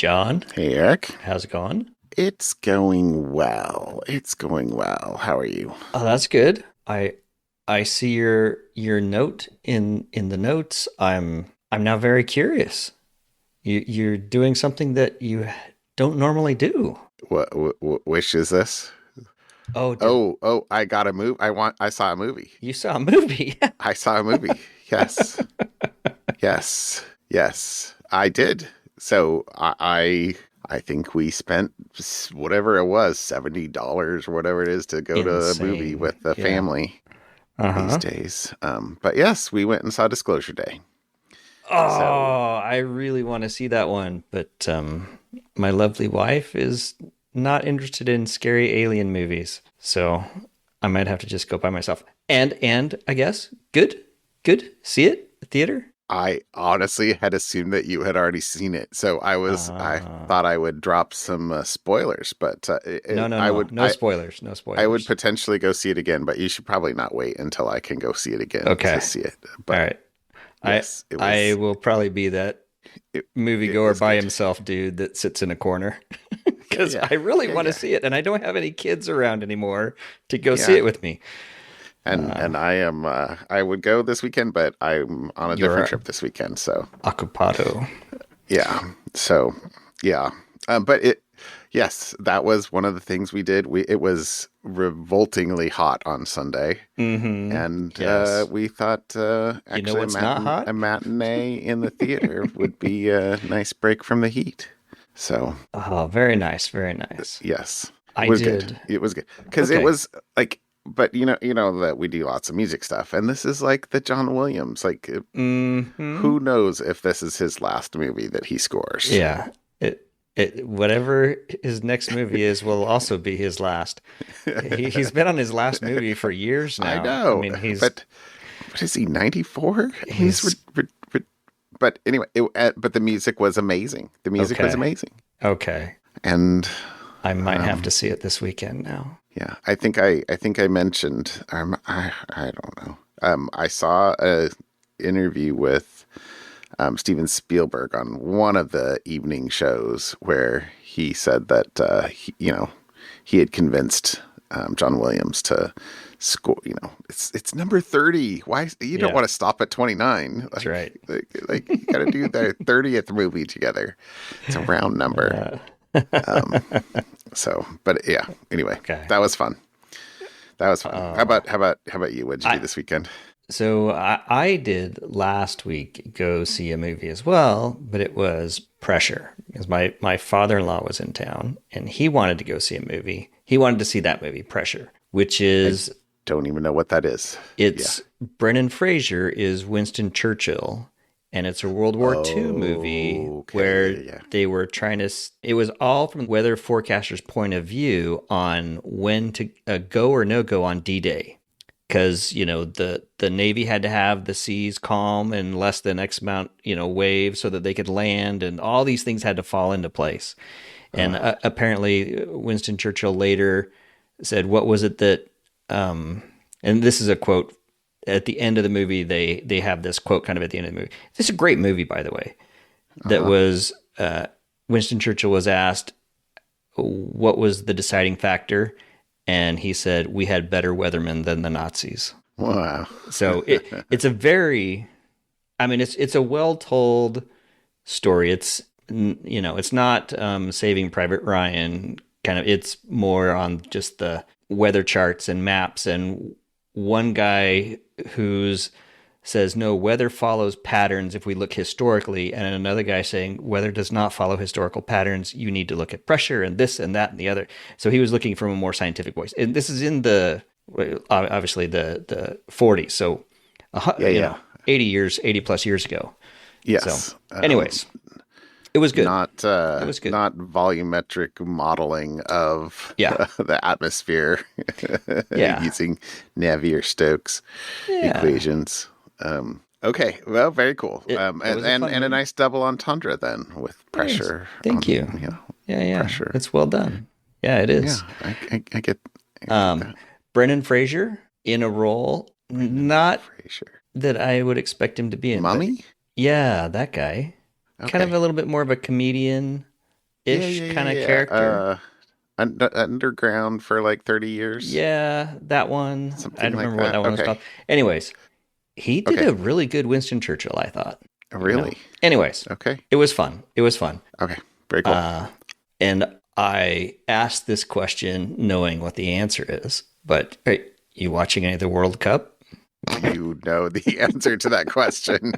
John, Hey Eric, how's it going? it's going well. It's going well. How are you? Oh, that's good. I see your note in the notes. I'm now very curious. You're doing something that you don't normally do. What wish is this? Oh, did Oh, I got a move. I saw a movie. you saw a movie? I saw a movie. Yes, yes. I did. So I think we spent whatever it was, $70 or whatever it is to go to a movie Insane. with the Yeah. family these Uh-huh. days. But yes, we went and saw Disclosure Day. So Oh, I really want to see that one, but my lovely wife is not interested in scary alien movies. So I might have to just go by myself. And I guess good. See it at theater. I honestly had assumed that you had already seen it, so I Uh, thought I would drop some spoilers, but no spoilers, no I would spoilers. potentially go see it again, but you should probably not wait until I can go see it again to Okay, see it. all But right. I yes, it I was will probably be that it it moviegoer was by good. himself dude that sits in a corner because Yeah, I really want to yeah. see it, and I don't have any kids around anymore to go see Yeah. it with me. And I would go this weekend, but I'm on a different You're trip this weekend, so occupado. yeah. So yeah. But it yes, that was one of the things we did. It was revoltingly hot on Sunday. Mm-hmm. And Yes. we thought You know actually what's not hot? a matinee in the theater would be a nice break from the heat. So Oh, very nice, very nice. yes, it I was good. did. It was good because it Okay. was like, but you know that we do lots of music stuff, and this is like the John Williams. Like, Mm-hmm. who knows if this is his last movie that he scores? Yeah. Whatever his next movie is will also be his last. He's been on his last movie for years I now. I know, mean, but what is he? 94? I mean, he's but anyway, but the music was amazing. The music was okay. amazing. Okay. And I might have to um, see it this weekend now. yeah, I think I mentioned I don't know. I saw a interview with Steven Spielberg on one of the evening shows where he said that he had convinced John Williams to score. You know, it's number 30. Why you don't Yeah, want to stop at 29? that's right. Like you got to do the 30th movie together. It's a round number. Uh, So, but yeah. Anyway, okay. that was fun. That was fun. Uh, How about you? What'd you do I this weekend? so I did last week go see a movie as well, but it was Pressure because my father-in-law was in town and he wanted to go see a movie. He wanted to see that movie, Pressure, which I is don't even know what that is. Yeah. it's Brendan Fraser is Winston Churchill, and it's a World War II movie Okay. where Yeah. they were trying to. It was all from the weather forecaster's point of view on when to go or no go on D-Day, because the Navy had to have the seas calm and less than X amount waves so that they could land, and all these things had to fall into place. And Uh, apparently, Winston Churchill later said, "What was it that?" And this is a quote at the end of the movie. They have this quote kind of at the end of the movie. This is a great movie, by the way. That uh-huh. was Winston Churchill was asked what was the deciding factor, and he said, "We had better weathermen than the Nazis." Wow. So it's a very, I mean, it's a well told story. It's not Saving Private Ryan kind of. It's more on just the weather charts and maps, and one guy who's says no, weather follows patterns if we look historically, and another guy saying weather does not follow historical patterns, you need to look at pressure and this and that and the other. So he was looking from a more scientific voice, and this is in the obviously the 40s, so Yeah, yeah. 80 plus years ago. So Yes. anyways, it was good. Not It was good. not volumetric modeling of Yeah. the atmosphere Yeah. using Navier-Stokes Yeah. equations. Okay, well, very cool. It was a fun And a movie. nice double entendre then with Thanks. pressure Thank on, you. Yeah. pressure. It's well done. Yeah, it Yeah, is. I get that. Brendan Fraser in a role Brendan not Fraser. that I would expect him to be in, but Mummy? yeah, that guy. Kind of Okay. a little bit more of a comedian. Yeah, ish yeah, kind of yeah, yeah. character. Underground for like 30 years, Yeah, that one. I something don't like remember what that. that one was Okay. called. Anyways, he did Okay. a really good Winston Churchill, I thought. You know. Really? Anyways, Okay. it was fun. It was fun. Okay. Very cool. Uh, and I asked this question knowing what the answer is. But are you watching any of the World Cup? You know the answer to that question.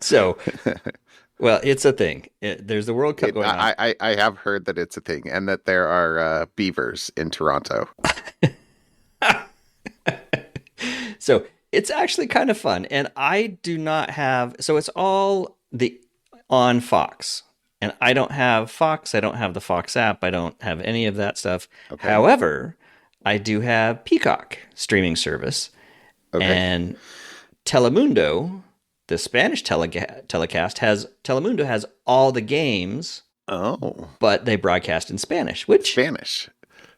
So, well, it's a thing. There's the World Cup It, going on. I have heard that it's a thing and that there are beavers in Toronto. So it's actually kind of fun. And I do not have, so it's all the on Fox. And I don't have Fox. I don't have the Fox app. I don't have any of that stuff. Okay. However, I do have Peacock streaming service Okay. and Telemundo, the Spanish telecast has Telemundo has all the games, Oh, but they broadcast in Spanish, which Spanish.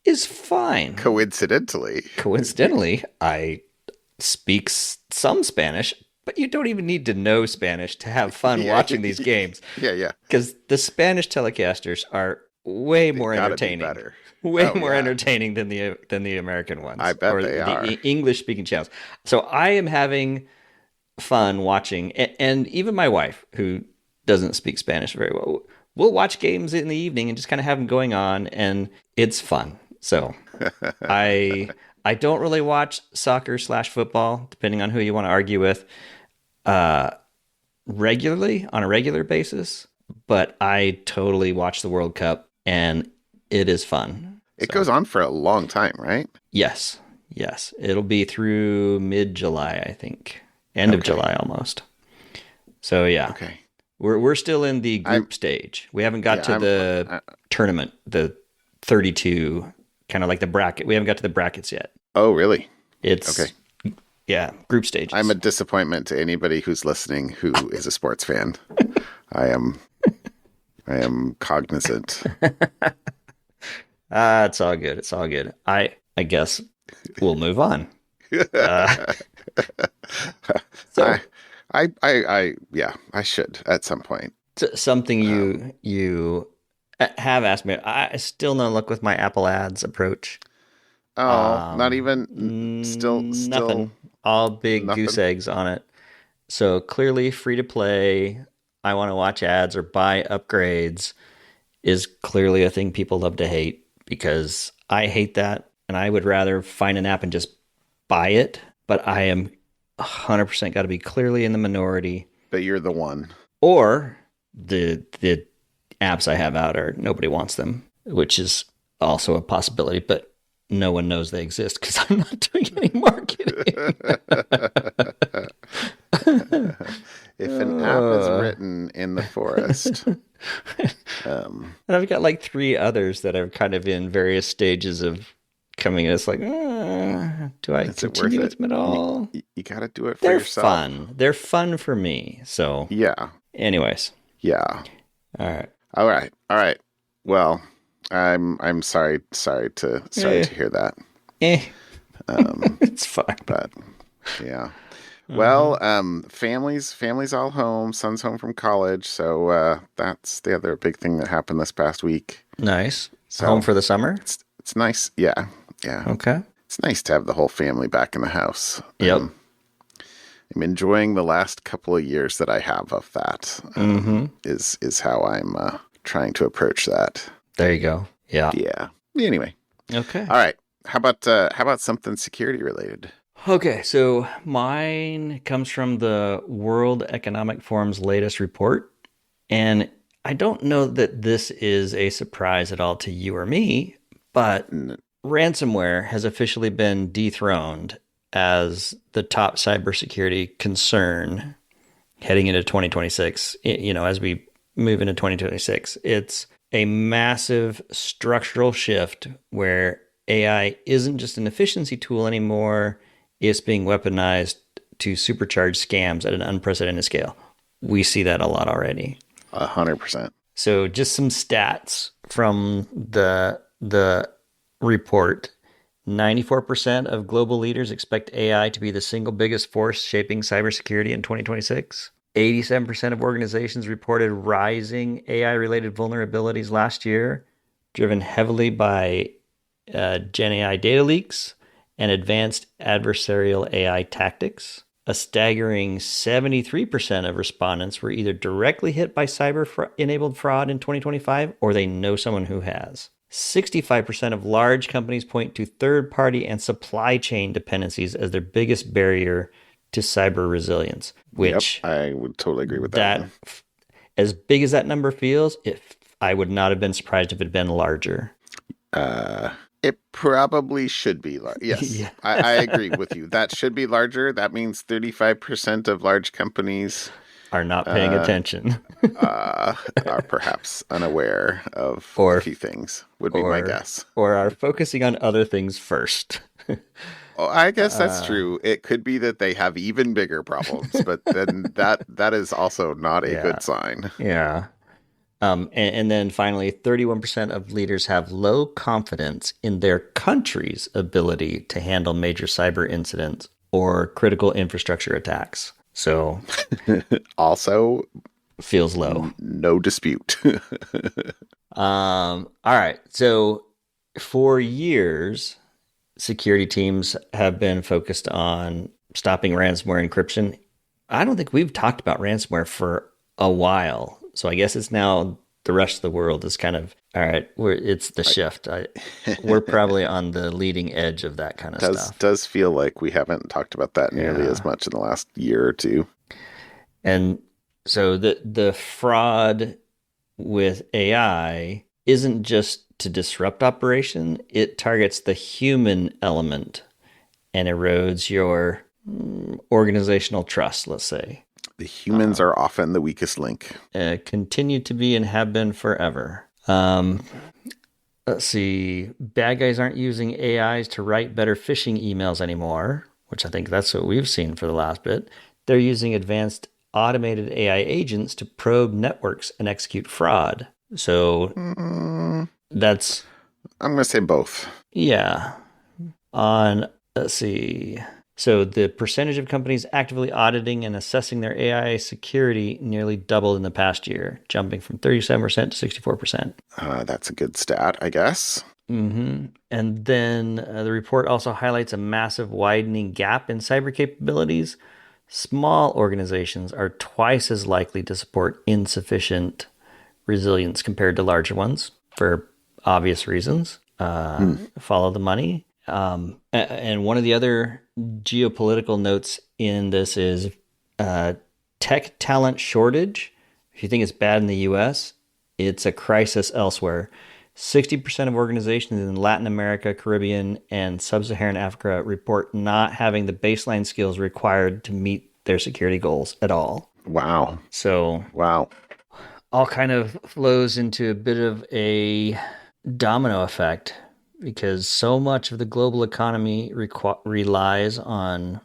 is fine. Coincidentally. Coincidentally, I speak some Spanish, but you don't even need to know Spanish to have fun Yeah. watching these games Yeah, yeah. because the Spanish telecasters are way They more gotta be entertaining. better. Way Oh, more yeah. entertaining than the American ones I bet or they the are. English speaking channels. So I am having fun watching, and even my wife, who doesn't speak Spanish very well, we'll watch games in the evening and just kind of have them going on, and it's fun. So I don't really watch soccer slash football, depending on who you want to argue with, uh, regularly on a regular basis. But I totally watch the World Cup, and it is fun. It So goes on for a long time, right? yes, yes, it'll be through mid-July, I think, end of Okay. July almost. So yeah, Okay. we're still in the I'm group stage. We haven't got yeah, to the tournament, the 32, kind of like the bracket. We haven't got to the brackets yet. oh, really? Okay. It's yeah, group I'm a stages. disappointment to anybody who's listening who is a sports fan. I am I am cognizant. It's all good. It's all good. I guess we'll move on. Uh, so I, yeah, I should at some point. something Um, you have asked me. I still no luck with my Apple Ads approach. not even still Nothing. All big goose nothing. eggs on it. So clearly free to play. I want to watch ads or buy upgrades is clearly a thing people love to hate because I hate that and I would rather find an app and just buy it. But I am 100% got to be clearly in the minority But you're the one. or the apps I have out are nobody wants them, which is also a possibility, but no one knows they exist because I'm not doing any marketing. If an app is Uh, written in the forest, um, and I've got like three others that are kind of in various stages of coming. And it's like, do I is it worth continue with it? them at all? You got to do it for They're yourself. fun. They're fun for me. So, Yeah, anyways, yeah. all right. All right, all right. Well, I'm sorry Eh, to hear that. eh, Um, it's fine. but yeah. Uh-huh. Well, families all home. Son's home from college, so that's the other big thing that happened this past week. Nice. Home So for the summer? it's nice. Yeah, yeah. Okay. It's nice to have the whole family back in the house. Yep. I'm enjoying the last couple of years that I have of that. Mm-hmm. Is how I'm trying to approach that. There you go. Yeah. Yeah. Anyway, Okay. all right. How about something security related? Okay, so mine comes from the World Economic Forum's latest report. And I don't know that this is a surprise at all to you or me, but N- ransomware has officially been dethroned as the top cybersecurity concern heading into 2026. As we move into 2026, it's a massive structural shift where AI isn't just an efficiency tool anymore, it's being weaponized to supercharge scams at an unprecedented scale. We see that a lot already. 100%. So just some stats from the report. 94% of global leaders expect AI to be the single biggest force shaping cybersecurity in 2026. 87% of organizations reported rising AI related vulnerabilities last year, driven heavily by Gen AI data leaks and advanced adversarial AI tactics. A staggering 73% of respondents were either directly hit by cyber enabled fraud in 2025 or they know someone who has. 65% of large companies point to third party and supply chain dependencies as their biggest barrier to cyber resilience, Yep, which I would totally agree with that that one. as big as that number feels, if I would not have been surprised if it had been larger. Uh, it probably should be. Yes, Yeah. I agree with you. That should be larger. That means 35% of large companies Are not paying uh, attention. are perhaps unaware of a or few things, would be my or guess. or are focusing on other things first. Oh, I guess that's uh true. It could be that they have even bigger problems, but then that is also not a yeah. good sign. Yeah. And then finally, 31% of leaders have low confidence in their country's ability to handle major cyber incidents or critical infrastructure attacks. So Also, feels low. no dispute. All right. So for years, security teams have been focused on stopping ransomware encryption. I don't think we've talked about ransomware for a while. So I guess it's now the rest of the world is kind of all right. It's the shift. We're probably on the leading edge of that kind of stuff. Does feel like we haven't talked about that nearly as Yeah, much in the last year or two. and so the fraud with AI isn't just to disrupt operation; it targets the human element and erodes your organizational trust. Let's say The humans are often the weakest link. continue to be and have been forever. Let's see. Bad guys aren't using AIs to write better phishing emails anymore, which I think that's what we've seen for the last bit. They're using advanced automated AI agents to probe networks and execute fraud. So Mm, that's, I'm going to say both. yeah. On, let's see. So the percentage of companies actively auditing and assessing their AI security nearly doubled in the past year, jumping from 37% to 64%. That's a good stat, I guess. And then the report also highlights a massive widening gap in cyber capabilities. Small organizations are twice as likely to support insufficient resilience compared to larger ones for obvious reasons. Follow the money. And one of the other geopolitical notes in this is tech talent shortage. If you think it's bad in the US, it's a crisis elsewhere. 60% of organizations in Latin America, Caribbean, and Sub Saharan Africa report not having the baseline skills required to meet their security goals at all. Wow. So, Wow. all kind of flows into a bit of a domino effect because so much of the global economy relies on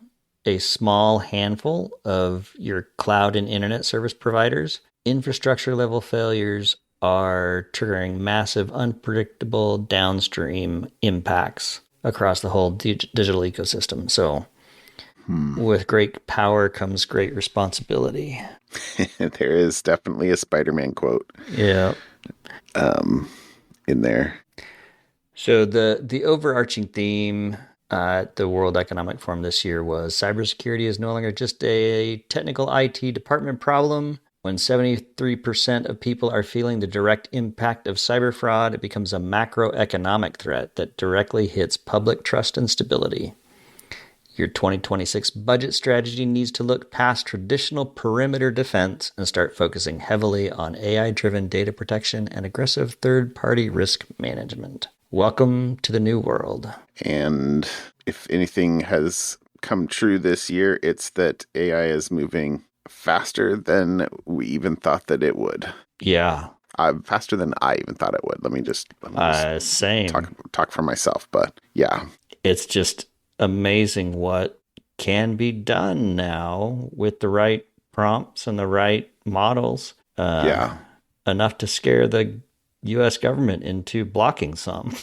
a small handful of your cloud and internet service providers. Infrastructure level failures are triggering massive, unpredictable downstream impacts across the whole digital ecosystem. So, with great power comes great responsibility. There is definitely a Spider-Man quote Yeah. in there. So the overarching theme at the World Economic Forum this year was cybersecurity is no longer just a technical IT department problem. When 73% of people are feeling the direct impact of cyber fraud, it becomes a macroeconomic threat that directly hits public trust and stability. Your 2026 budget strategy needs to look past traditional perimeter defense and start focusing heavily on AI-driven data protection and aggressive third-party risk management. Welcome to the new world. And if anything has come true this year, it's that AI is moving faster than we even thought that it would. Yeah. Faster than I even thought it would. Let me just Same. talk for myself. But yeah, It's just amazing what can be done now with the right prompts and the right models. Yeah. Enough to scare the U.S. government into blocking some.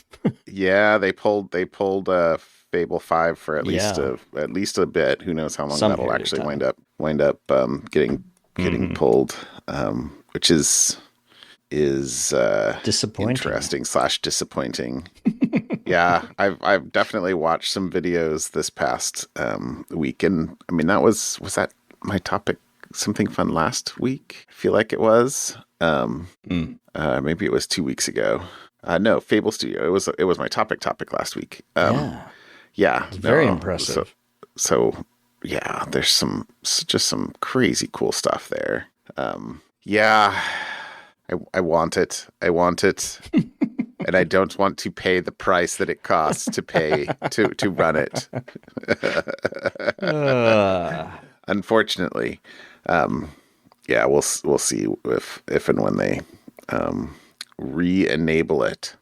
Yeah, they pulled Fable 5 for at least Yeah. a bit. Who knows how long Some that'll period of actually time. wind up getting getting pulled, which is Disappointing. interesting slash disappointing. Yeah, I've definitely watched some videos this past week, and I mean was that my topic something fun last week? I feel like it was. Maybe it was 2 weeks ago. No, Fable Studio. It was my topic last week. Yeah. Yeah, It's very no. So impressive. so yeah, there's just some crazy cool stuff there. Yeah, I want it. I want it. And I don't want to pay the price that it costs to pay to run it. Uh, Unfortunately, yeah, we'll see if and when they re-enable it.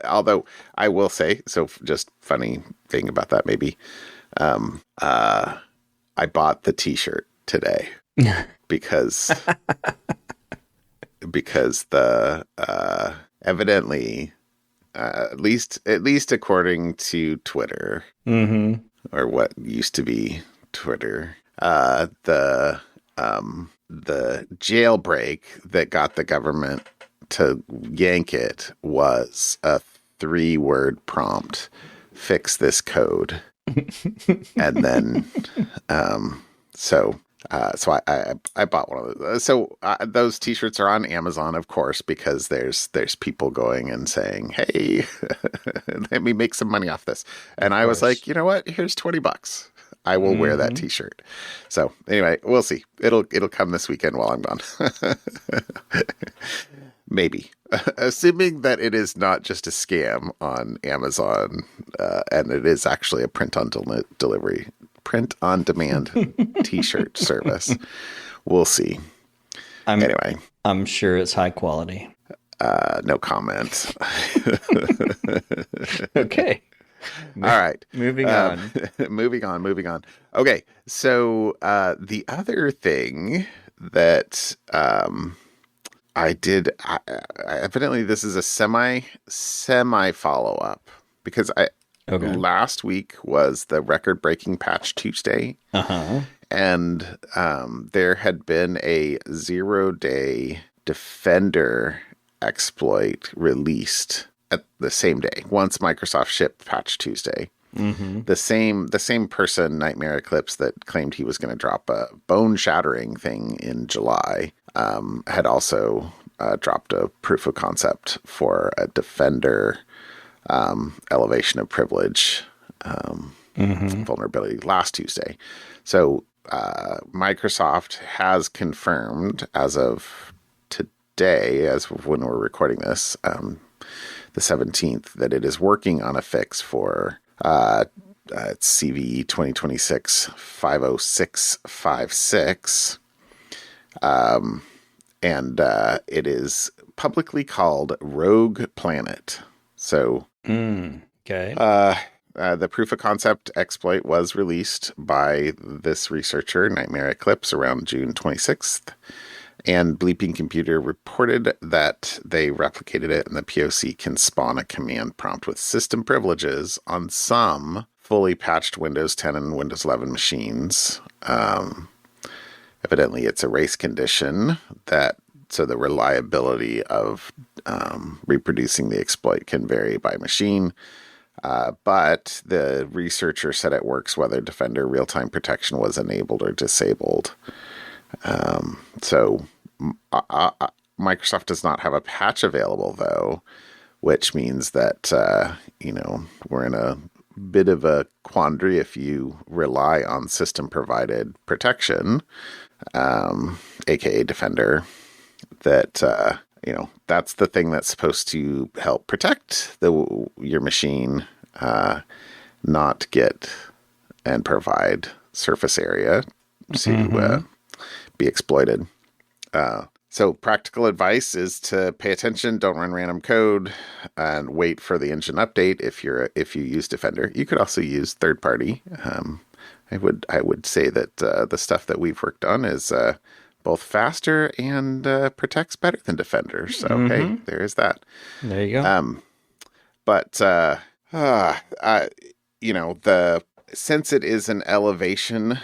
Although I will say, so just funny thing about that, maybe I bought the T-shirt today because the evidently at least according to Twitter or what used to be Twitter, the jailbreak that got the government to yank it was a 3-word prompt: fix this code. And then so I bought one of those. So those T-shirts are on Amazon, of course, because there's people going and saying, "Hey, let me make some money off this." And of I was course. like, you know what? Here's $20. I will wear that Hmm. T-shirt. So anyway, we'll see. It'll come this weekend while I'm gone. Maybe, assuming that it is not just a scam on Amazon, and it is actually a delivery, print on demand T-shirt service. We'll see. I'm Anyway, I'm sure it's high quality. no comment. Okay. All right. Moving on. Moving on. Moving on. Okay. So the other thing that I did, evidently, this is a semi follow up because I Okay. last week was the record breaking patch Tuesday, Uh-huh. and there had been a 0-day defender exploit released at the same day once Microsoft shipped patch Tuesday. Mm-hmm. The same person, Nightmare Eclipse, that claimed he was going to drop a bone shattering thing in July, had also dropped a proof of concept for a defender elevation of privilege Mm-hmm. vulnerability last Tuesday. So Microsoft has confirmed as of today, as of when we're recording this, the 17th, that it is working on a fix for it's CVE 2026 50656. And it is publicly called Rogue Planet. So Okay. the proof of concept exploit was released by this researcher, Nightmare Eclipse, around June 26th. And Bleeping Computer reported that they replicated it, and the POC can spawn a command prompt with system privileges on some fully patched Windows 10 and Windows 11 machines. Evidently, it's a race condition so the reliability of reproducing the exploit can vary by machine. But the researcher said it works whether Defender real-time protection was enabled or disabled. So Microsoft does not have a patch available, though, which means that, we're in a bit of a quandary if you rely on system-provided protection, aka Defender, that, that's the thing that's supposed to help protect your machine, not get and provide surface area to Mm-hmm. be exploited. So practical advice is to pay attention, don't run random code, and wait for the engine update if you use Defender. You could also use third party. I would say that the stuff that we've worked on is both faster and protects better than Defender. So hey, Mm-hmm. there is that. There you go. But uh, uh, the since it is an elevation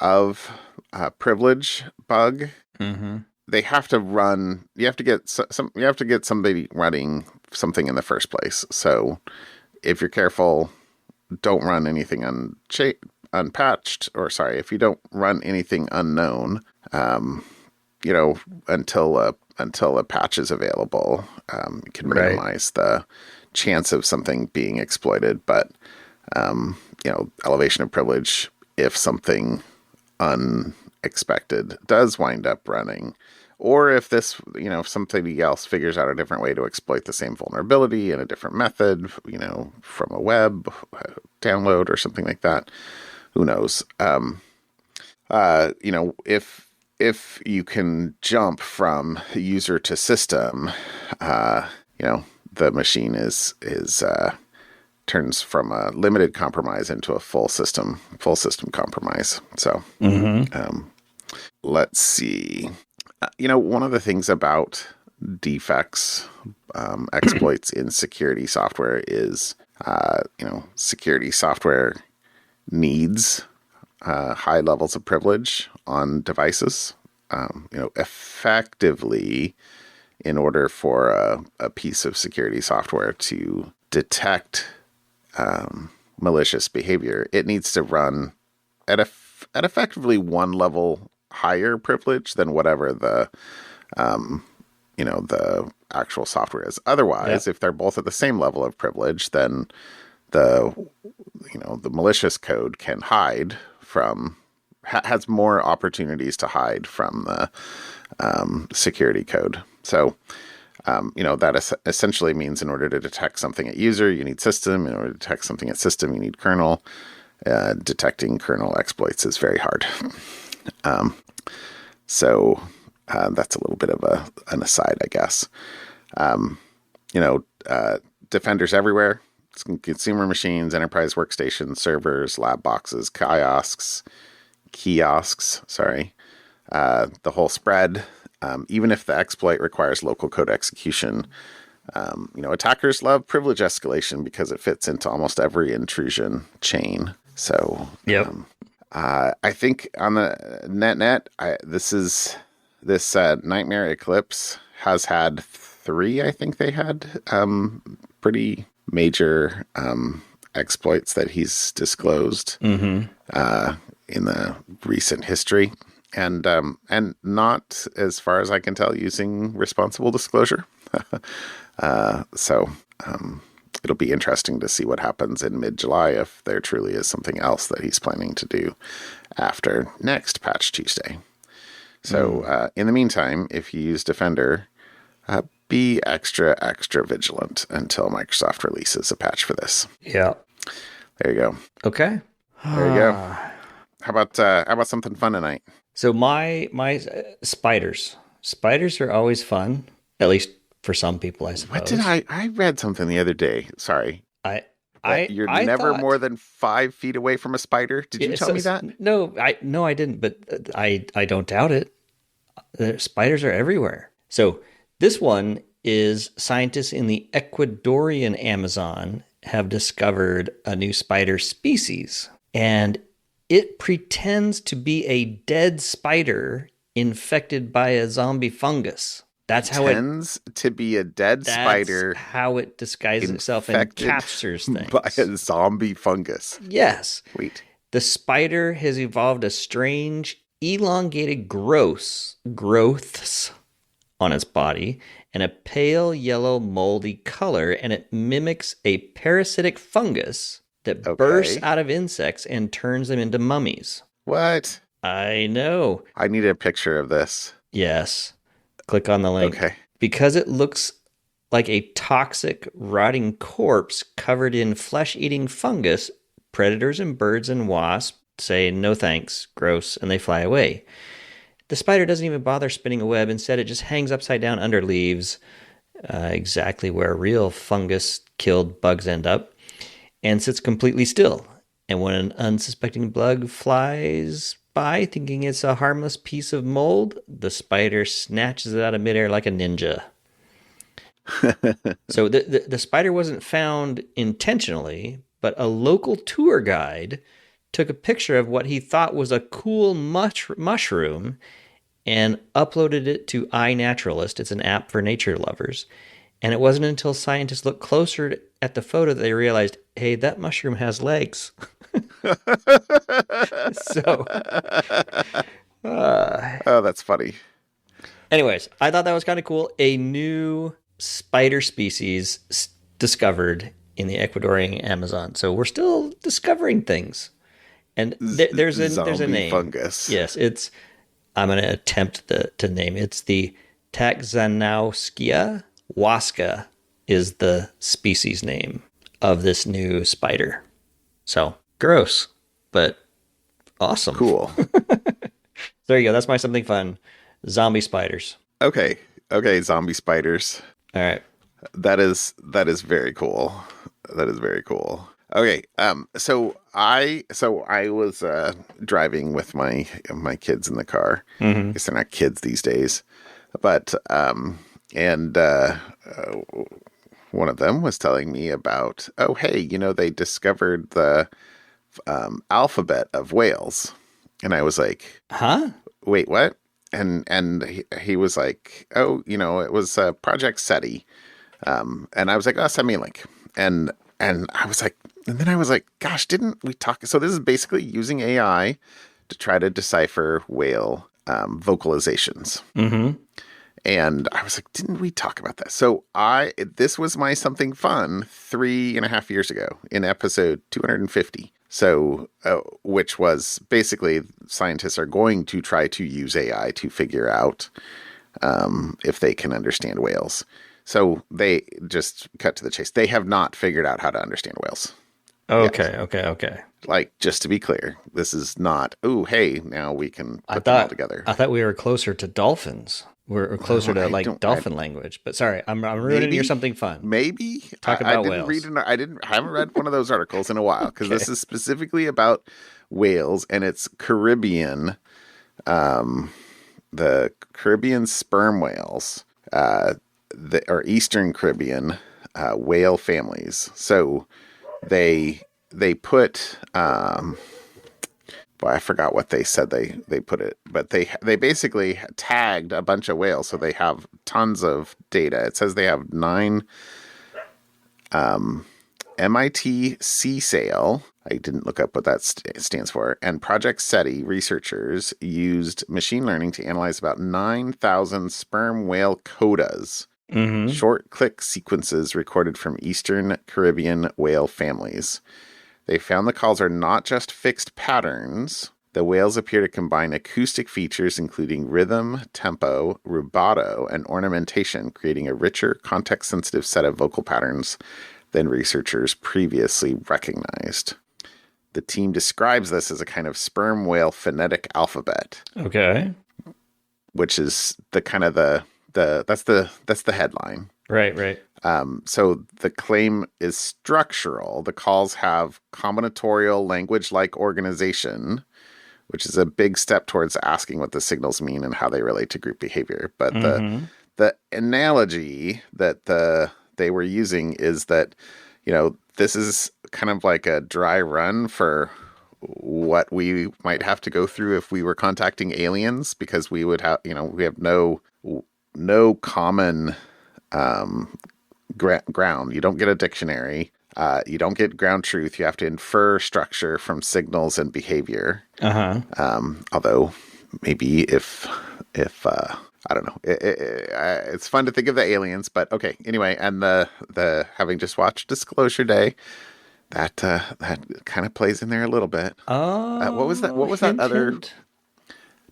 of privilege bug. Mm-hmm. They have to run. You have to get some. You have to get somebody running something in the first place. So if you're careful, don't run anything unpatched, or sorry, if you don't run anything unknown, um, until a patch is available, you can Right. minimize the chance of something being exploited. But elevation of privilege, if something unexpected does wind up running, or if if somebody else figures out a different way to exploit the same vulnerability in a different method, from a web download or something like that, who knows? If you can jump from user to system, uh, the machine is turns from a limited compromise into a full system compromise. So Mm-hmm. um, let's see. One of the things about defects, exploits in security software is, security software needs high levels of privilege on devices. Effectively, in order for a piece of security software to detect malicious behavior, it needs to run at effectively one level higher privilege than whatever the actual software is. Yeah. Otherwise, if they're both at the same level of privilege, then the the malicious code can hide from has more opportunities to hide from the security code. So that essentially means in order to detect something at user, you need system. In order to detect something at system, you need kernel. Detecting kernel exploits is very hard. Um, so that's a little bit of an aside, I guess. Um, Defenders everywhere. Consumer machines, enterprise workstations, servers, lab boxes, kiosks. Sorry, the whole spread. Even if the exploit requires local code execution, attackers love privilege escalation because it fits into almost every intrusion chain. So Yep. I think on the net, this Nightmare Eclipse has had three. I think they had pretty major exploits that he's disclosed Mm-hmm. in the recent history, and not, as far as I can tell, using responsible disclosure. So it'll be interesting to see what happens in mid-July if there truly is something else that he's planning to do after next Patch Tuesday. So in the meantime, if you use Defender, be extra, extra vigilant until Microsoft releases a patch for this. Yeah. There you go. Okay. There you go. How about something fun tonight? So my spiders are always fun, at least for some people, I What did suppose. I read something the other day? Sorry, I that I you're I never more thought than 5 feet away from a spider. Did you tell me that? no, I didn't, but I don't doubt it. The spiders are everywhere. So this one is scientists in the Ecuadorian Amazon have discovered a new spider species, and it pretends to be a dead spider infected by a zombie fungus. Pretends to be a dead That's spider how it disguises itself and infected captures by things. a zombie fungus. Yes, Wait, the spider has evolved a strange elongated growths on its body and a pale yellow moldy color, and it mimics a parasitic fungus that bursts okay. out of insects and turns them into mummies. What? I know. I need a picture of this. Yes. Click on the link. Okay. Because it looks like a toxic, rotting corpse covered in flesh eating fungus, predators and birds and wasps say no thanks, gross, and they fly away. The spider doesn't even bother spinning a web. Instead, it just hangs upside down under leaves, exactly where real fungus killed bugs end up, and sits completely still. And when an unsuspecting bug flies by thinking it's a harmless piece of mold, the spider snatches it out of midair like a ninja. So the spider wasn't found intentionally, but a local tour guide took a picture of what he thought was a cool mushroom and uploaded it to iNaturalist. It's an app for nature lovers. And it wasn't until scientists looked closer at the photo that they realized, hey, that mushroom has legs. So, Oh, that's funny. anyways, I thought that was kind of cool. A new spider species discovered in the Ecuadorian Amazon. So we're still discovering things. And there's a Zombie name. fungus. Yes, it's I'm going to attempt to name. It's the Taxanauskia waska is the species name of this new spider. So gross, but awesome. Cool. There you go. That's my something fun. Zombie spiders. Okay. Zombie spiders. All right. That is very cool. That is very cool. Okay. So I was driving with my kids in the car. Mm-hmm. I guess they're not kids these days, but and one of them was telling me about, oh hey, they discovered the alphabet of whales, and I was like, Huh? wait, what? And he was like, oh, it was Project SETI. And I was like, oh, send me a link. And I was like, and then I was like, gosh, didn't we talk? So this is basically using AI to try to decipher whale vocalizations. Mm-hmm. And I was like, didn't we talk about that? So this was my something fun 3.5 years ago in episode 250. So, which was basically scientists are going to try to use AI to figure out if they can understand whales. So they just cut to the chase. They have not figured out how to understand whales. Okay. Yet. Okay. Like, just to be clear, this is not, oh, hey, now we can put them all together. I thought we were closer to dolphins. We're closer to like dolphin language. But sorry, I'm ruining your something fun. Maybe. Talk about I whales. I haven't read one of those articles in a while because this is specifically about whales and it's Caribbean, the Caribbean sperm whales, or Eastern Caribbean whale families. So they put I forgot what they said they put it, but they basically tagged a bunch of whales, so they have tons of data. It says they have 9 MIT sea sail. I didn't look up what that stands for. And Project SETI researchers used machine learning to analyze about 9,000 sperm whale codas, short click sequences recorded from Eastern Caribbean whale families. They found the calls are not just fixed patterns. The whales appear to combine acoustic features including rhythm, tempo, rubato, and ornamentation, creating a richer, context-sensitive set of vocal patterns than researchers previously recognized. The team describes this as a kind of sperm whale phonetic alphabet. Okay. Which is the kind of that's the headline. Right. So the claim is structural. The calls have combinatorial language-like organization, which is a big step towards asking what the signals mean and how they relate to group behavior. But the analogy that they were using is that, this is kind of like a dry run for what we might have to go through if we were contacting aliens, because we would have, we have no common ground. You don't get a dictionary. You don't get ground truth. You have to infer structure from signals and behavior. Although maybe if I don't know, it's fun to think of the aliens, but okay. Anyway, and the having just watched Disclosure Day, that kind of plays in there a little bit. Oh, what was that? What was that other? Hint.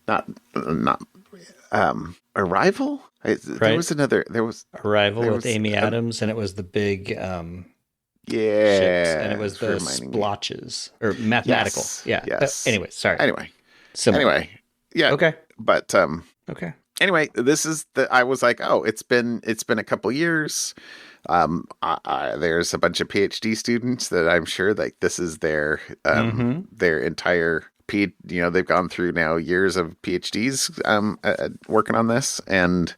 Not Arrival. There was another. There was Arrival with Amy Adams, and it was the big ships, and it was the splotches or mathematical. Yes, yeah. Yes. Anyway, sorry. Anyway, yeah. Okay. But okay. Anyway, this is I was like, oh, it's been a couple years. There's a bunch of PhD students that I'm sure like this is their entire they've gone through now years of PhDs working on this, and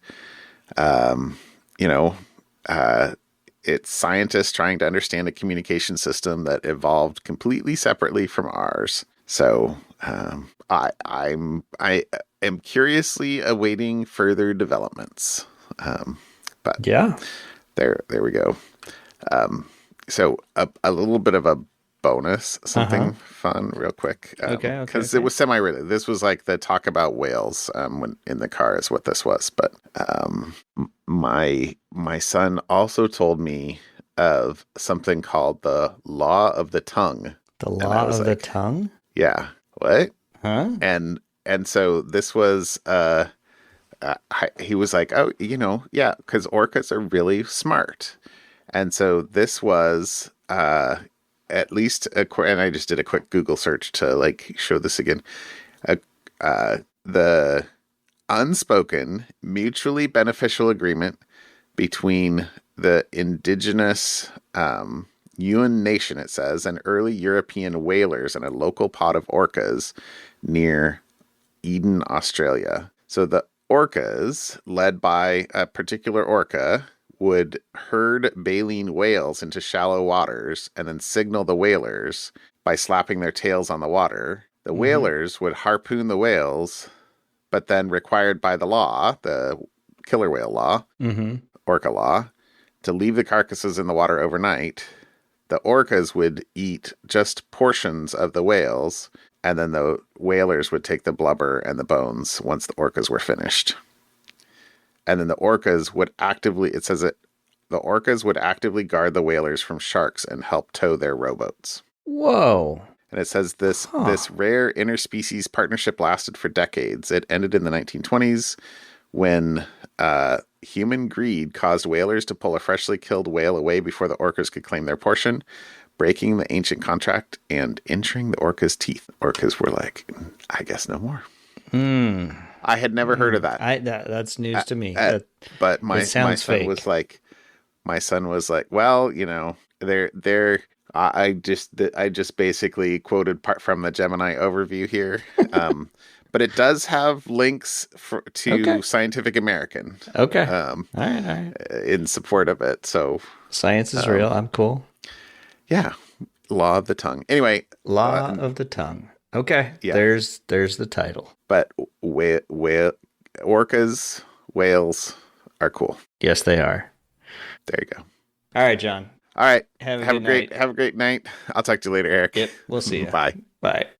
it's scientists trying to understand a communication system that evolved completely separately from ours. So I am curiously awaiting further developments. But Yeah. there we go. So a little bit of a bonus, Uh-huh. something fun, real quick, Okay, okay, because it okay. was semi-related. This was like the talk about whales when in the car is what this was. But my son also told me of something called the law of the tongue, The and I law was of the like, tongue? yeah, what? Huh? And so this was he was like, oh, yeah, because orcas are really smart. And so this was at least, and I just did a quick Google search to like show this again. Uh, the unspoken, mutually beneficial agreement between the indigenous Yuan Nation, it says, and early European whalers and a local pod of orcas near Eden, Australia. So the orcas, led by a particular orca, would herd baleen whales into shallow waters and then signal the whalers by slapping their tails on the water. The Mm-hmm. whalers would harpoon the whales, but then required by the law, the killer whale law, Mm-hmm. orca law, to leave the carcasses in the water overnight. The orcas would eat just portions of the whales, and then the whalers would take the blubber and the bones once the orcas were finished. And then the orcas would actively, it says it, the orcas would actively guard the whalers from sharks and help tow their rowboats. Whoa. And it says this Huh. this rare interspecies partnership lasted for decades. It ended in the 1920s when human greed caused whalers to pull a freshly killed whale away before the orcas could claim their portion, breaking the ancient contract and injuring the orcas' teeth. Orcas were like, I guess no more. Hmm. I had never heard of that. That's news Uh, to me. uh, That but it my sounds son was fake. like, well, they're I just basically quoted part from the Gemini overview here. But it does have links to Okay. Scientific American Okay. um, All right, all right. in support of it. So Science is real. um, I'm cool. yeah, law of the tongue. Anyway, Law of the tongue. Okay. yeah, There's the title. but orcas, whales are cool. Yes, they are. There you go. All right, John. All right, Have a good night. have a great night. I'll talk to you later, Eric. Yep. We'll see you. Bye. Bye.